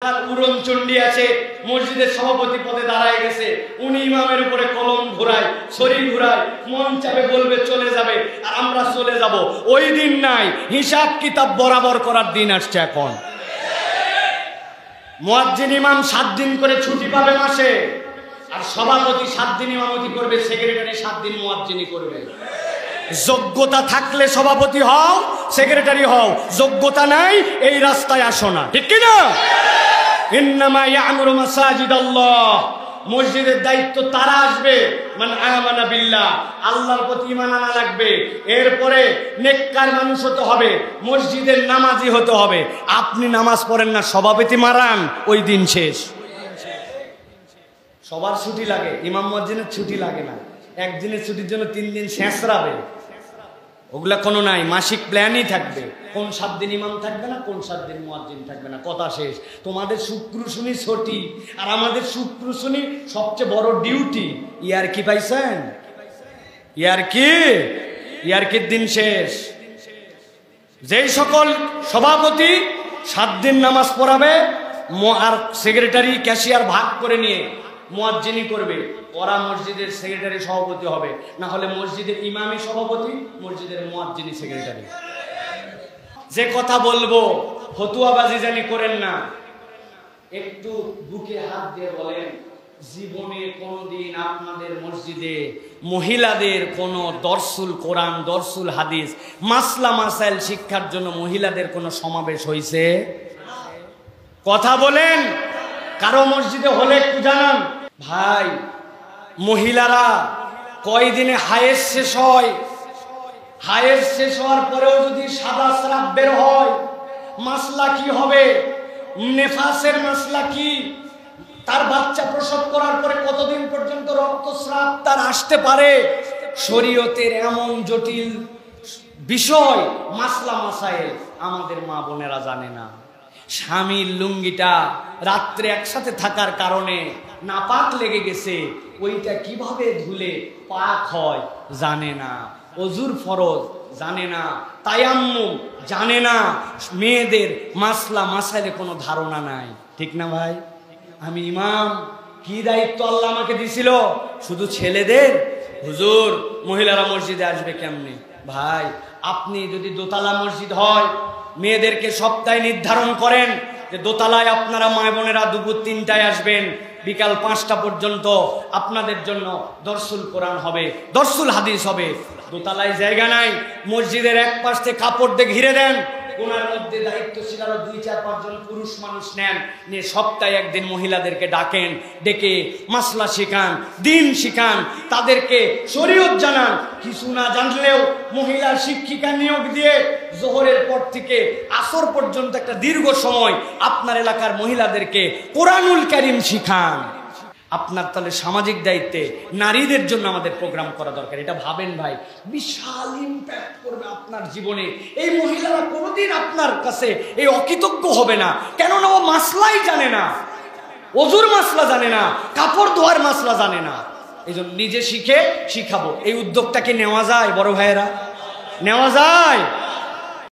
উড়নচণ্ডী আছে, মসজিদের সভাপতি পদে দাঁড়ায় গেছে, উনি ইমামের উপরে কলম ঘোরায়, শরীর ঘোরায়, মন চাবে বলবে চলে যাবে, আর আমরা চলে যাব। ওই দিন নাই, হিসাব কিতাব বরাবর করার দিন আসছে এখন। মুয়াজ্জিন ইমাম 7 দিন করে ছুটি পাবে মাসে, আর সভাপতি 7 দিন ইমামতি করবে, সেক্রেটারি 7 দিন মুয়াজ্জিনি করবে। যোগ্যতা থাকলে সভাপতি হও, সেক্রেটারি হও, যোগ্যতা নাই এই রাস্তায় আসো না, ঠিক কি না? ইন্নামা ইয়ামুরু মাসাজিদাল্লাহ, মসজিদের দায়িত্ব তারা আসবে মান আমানা বিল্লাহ, আল্লাহর প্রতি ঈমান আনা লাগবে, এরপরে নেককার মানুষ হতে হবে, মসজিদের নামাজি হতে হবে। আপনি নামাজ পড়েন না, সভাপতি মারান, ওই দিন শেষ। সবার ছুটি লাগে, ইমাম মুয়াজ্জিনের ছুটি লাগে না। একদিনের ছুটির জন্য 3 দিন শেষরাবে, ওগুলা কোনো নাই, মাসিক প্ল্যানই থাকবে। কোন 7 দিন ইমাম থাকবে না, কোন 7 দিন মুয়াজ্জিন থাকবে না, কথা শেষ। তোমাদের শুক্র শনি ছুটি, আর আমাদের শুক্র শনি সবচেয়ে বড় ডিউটি। ইয়ার কি পাইছেন? ইয়ারকির দিন শেষ। যেই সকল সভাপতি 7 দিন নামাজ পড়াবে, আর সেক্রেটারি ক্যাশিয়ার ভাগ করে নিয়ে মুয়াজ্জিনি করবে, ওরা মসজিদের সেক্রেটারি সভাপতি হবে, না হলে মসজিদের ইমামি সভাপতি, মসজিদের মুয়াজ্জিনি সেক্রেটারি। যে কথা বলবো ফতুয়াবাজি জানি করেন না, একটু বুকে হাত দিয়ে বলেন, জীবনে কোনদিন আপনাদের মসজিদে মহিলাদের কোন দরসুল কোরআন, দরসুল হাদিস, মাসলা মাসাইল শিক্ষার জন্য মহিলাদের কোনো সমাবেশ হয়েছে? কথা বলেন। কারো মসজিদে হলে একটু জানান। ভাই, মহিলারা কয়দিনে হায়েজ শেষ হয়, হায়েজ শেষ হওয়ার পরেও যদি সাদা স্রাব বের হয়, মাসলা কি হবে? নেফাসের মাসলা কি? তার বাচ্চা প্রসব করার পরে কতদিন পর্যন্ত রক্তস্রাব তার আসতে পারে? শরীয়তের এমন জটিল বিষয়, মাসলা মাসাইল আমাদের মা বোনেরা জানে না। স্বামীর লুঙ্গিটা রাত্রে একসাথে থাকার কারণে নাপাক লেগে গেছে, ওইটা কিভাবে ধুলে পাক হয় জানে না। অজুর ফরজ জানে না, তায়াম্মুম জানে না। মেয়েদের মাসলা মাসাইলে কোনো ধারণা নাই, ঠিক না ভাই? আমি ইমাম, কি দায়িত্ব আল্লাহ আমাকে দিছিল? শুধু ছেলেদের? হুজুর, মহিলারা মসজিদে আসবে কেমনে? ভাই, আপনি যদি দোতলা মসজিদ হয়, মেয়েদেরকে সপ্তাহে নির্ধারণ করেন যে দোতলায় আপনারা মা বোনেরা দুপুর 3টায় আসবেন, বিকাল 5টা পর্যন্ত আপনাদের জন্য দরসুল কোরআন হবে, দরসুল হাদিস হবে। দোতলায় জায়গা নাই, মসজিদের এক পাশ থেকে কাপড় দিয়ে ঘিরে দেন, কোনার মধ্যে দায়িত্বশীল আরো 2-4-5 জন পুরুষ মানুষ নেন, নিয়ে সপ্তাহে একদিন মহিলাদেরকে ডাকেন, ডেকে মাসলা শিখান, দিন শিখান, তাদেরকে শরীয়ত জানান। কিছু না জানলেও মহিলা শিক্ষিকা নিয়োগ দিয়ে জোহরের পর থেকে আসর পর্যন্ত একটা দীর্ঘ সময় আপনার এলাকার মহিলাদেরকে কোরআনুল কারীম শিখান। আপনার তাহলে সামাজিক দায়িত্বে নারীদের জন্য আমাদের প্রোগ্রাম করা দরকার। এটা ভাবেন ভাই, বিশাল ইম্প্যাক্ট করবে আপনার জীবনে। এই মহিলারা কোনোদিন আপনার কাছে এই অকৃতজ্ঞ হবে না, কেননা ও মাসলাই জানে না, অজুর মাসলা জানে না, কাপড় ধোয়ার মাসলা জানে না। এই জন্য নিজে শিখে শিখাবো, এই উদ্যোগটা কি নেওয়া যায়? বড় ভাইয়েরা, নেওয়া যায়?